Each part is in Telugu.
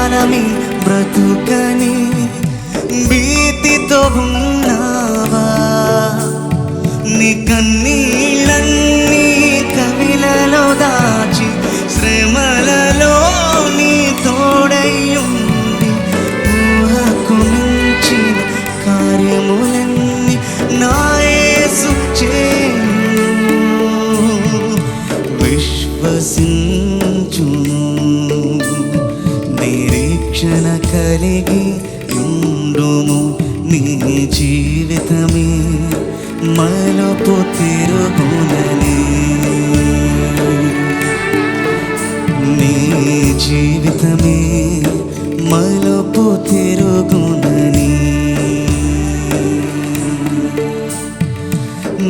కాలమే బ్రతుకని భీతితో ఉన్నావా? నీ కన్నీళ్ళన్నీ కవిలలో దాచి శ్రమలలో నీ తోడయ్యుండి ఊహకు మించిన కార్యములన్నీ నా యేసు చేయు. విశ్వసించును, నిరీక్షణ కలిగి ఉండుము. నీ జీవితమే మలుపు తిరుగునని, నీ జీవితమే మలుపు తిరుగునని.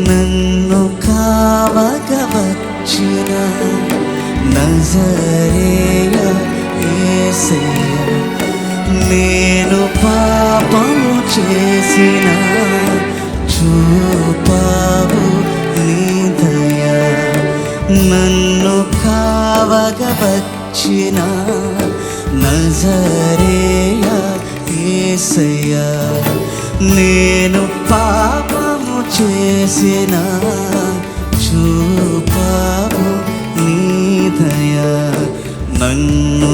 నన్ను కావగ వచ్చిన నజరేయ యేసయ్య, నేను పాపము చేసిన చూపావు నీ దయ. నన్ను కావగ వచ్చిన నజరేయ యేసయ్య, నేను పాపము చేసిన చూపావు నీ దయ. నన్ను